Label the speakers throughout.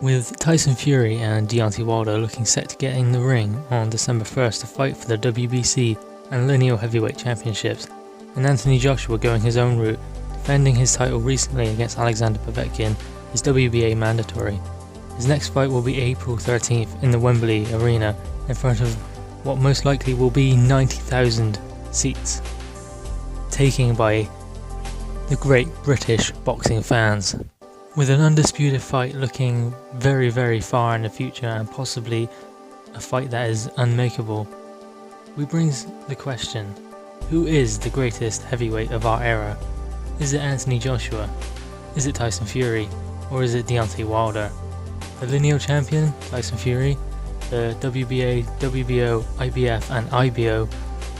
Speaker 1: With Tyson Fury and Deontay Wilder looking set to get in the ring on December 1st to fight for the WBC and lineal heavyweight championships, and Anthony Joshua going his own route, defending his title recently against Alexander Povetkin, is WBA mandatory. His next fight will be April 13th in the Wembley Arena in front of what most likely will be 90,000 seats, taken by the great British boxing fans. With an undisputed fight looking very, very far in the future and possibly a fight that is unmakeable, we brings the question, who is the greatest heavyweight of our era? Is it Anthony Joshua? Is it Tyson Fury? Or is it Deontay Wilder? The lineal champion, Tyson Fury, the WBA, WBO, IBF and IBO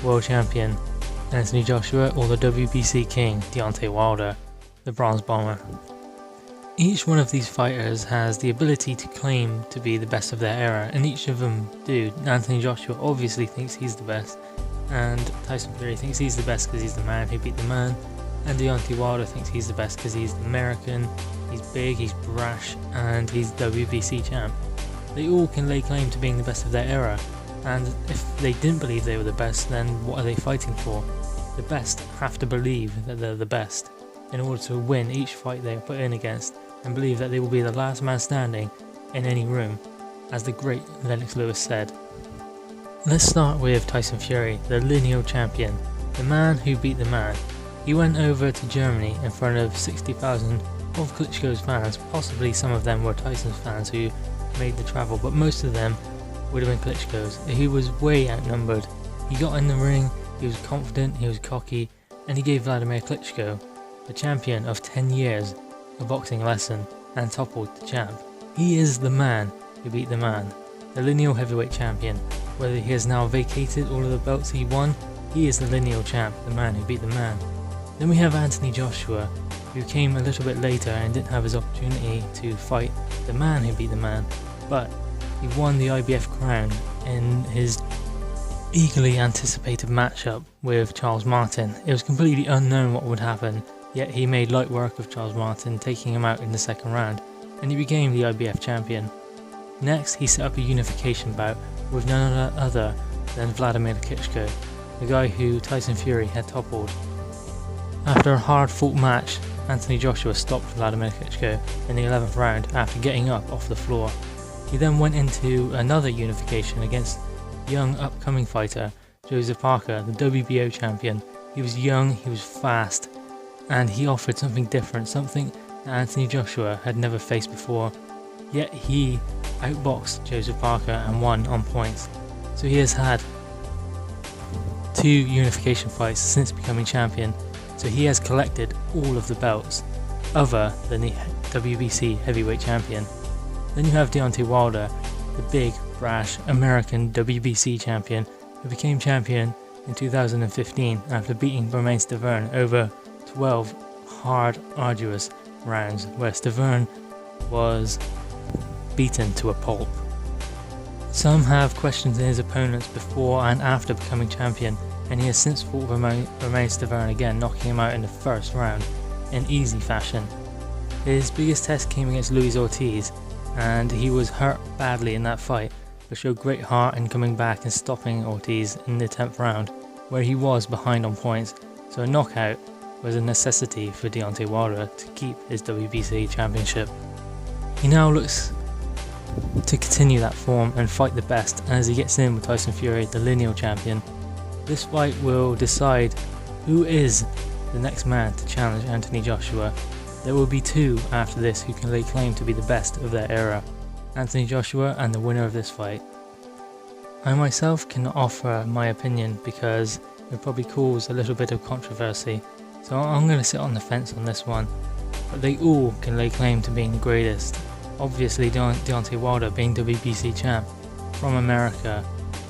Speaker 1: world champion, Anthony Joshua, or the WBC king, Deontay Wilder, the bronze bomber. Each one of these fighters has the ability to claim to be the best of their era, and each of them do. Anthony Joshua obviously thinks he's the best, and Tyson Fury thinks he's the best because he's the man who beat the man, and Deontay Wilder thinks he's the best because he's American, he's big, he's brash, and he's WBC champ. They all can lay claim to being the best of their era, and if they didn't believe they were the best, then what are they fighting for? The best have to believe that they're the best in order to win each fight they are put in against, and believe that they will be the last man standing in any room, as the great Lennox Lewis said. Let's start with Tyson Fury, the lineal champion, the man who beat the man. He went over to Germany in front of 60,000 of Klitschko's fans. Possibly some of them were Tyson's fans who made the travel, but most of them would have been Klitschko's. He was way outnumbered. He got in the ring, he was confident, he was cocky, and he gave Vladimir Klitschko, the champion of 10 years, a boxing lesson and toppled the champ. He is the man who beat the man, the lineal heavyweight champion. Whether he has now vacated all of the belts he won, he is the lineal champ, the man who beat the man. Then we have Anthony Joshua, who came a little bit later and didn't have his opportunity to fight the man who beat the man, but he won the IBF crown in his eagerly anticipated matchup with Charles Martin. It was completely unknown what would happen, yet he made light work of Charles Martin, taking him out in the second round, and he became the IBF champion. Next, he set up a unification bout with none other than Vladimir Klitschko, the guy who Tyson Fury had toppled. After a hard-fought match, Anthony Joshua stopped Vladimir Klitschko in the 11th round after getting up off the floor. He then went into another unification against young upcoming fighter Joseph Parker, the WBO champion. He was young, he was fast, and he offered something different, something that Anthony Joshua had never faced before, yet he outboxed Joseph Parker and won on points. So he has had 2 unification fights since becoming champion, so he has collected all of the belts other than the WBC heavyweight champion. Then you have Deontay Wilder, the big, brash American WBC champion who became champion in 2015 after beating Bermane Stiverne over 12 hard, arduous rounds, where Stiverne was beaten to a pulp. Some have questioned his opponents before and after becoming champion, and he has since fought Bermane Stiverne again, knocking him out in the first round in easy fashion. His biggest test came against Luis Ortiz, and he was hurt badly in that fight, but showed great heart in coming back and stopping Ortiz in the 10th round, where he was behind on points, so a knockout was a necessity for Deontay Wilder to keep his WBC championship. He now looks to continue that form and fight the best, and as he gets in with Tyson Fury, the lineal champion, this fight will decide who is the next man to challenge Anthony Joshua. There will be 2 after this who can lay claim to be the best of their era, Anthony Joshua and the winner of this fight. I myself cannot offer my opinion because it will probably cause a little bit of controversy, so I'm going to sit on the fence on this one, but they all can lay claim to being the greatest. Obviously Deontay Wilder being WBC champ from America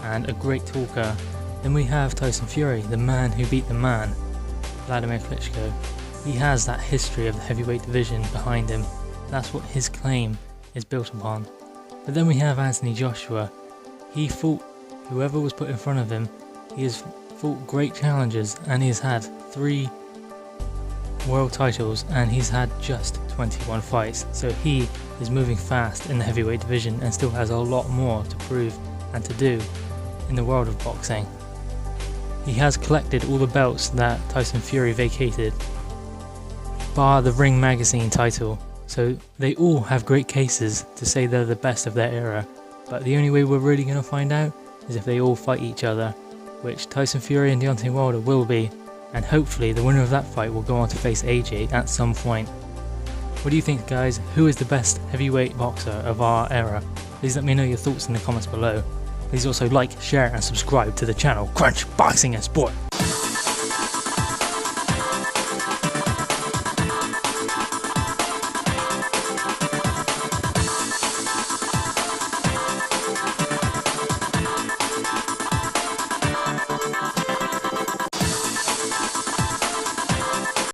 Speaker 1: and a great talker. Then we have Tyson Fury, the man who beat the man, Vladimir Klitschko. He has that history of the heavyweight division behind him. That's what his claim is built upon. But then we have Anthony Joshua. He fought whoever was put in front of him. He has fought great challenges, and he has had 3 world titles and he's had just 21 fights, so he is moving fast in the heavyweight division and still has a lot more to prove and to do in the world of boxing. He has collected all the belts that Tyson Fury vacated, bar the Ring Magazine title, so they all have great cases to say they're the best of their era, but the only way we're really going to find out is if they all fight each other, which Tyson Fury and Deontay Wilder will be, and hopefully the winner of that fight will go on to face AJ at some point. What do you think, guys? Who is the best heavyweight boxer of our era? Please let me know your thoughts in the comments below. Please also like, share and subscribe to the channel Crunch Boxing and Sport.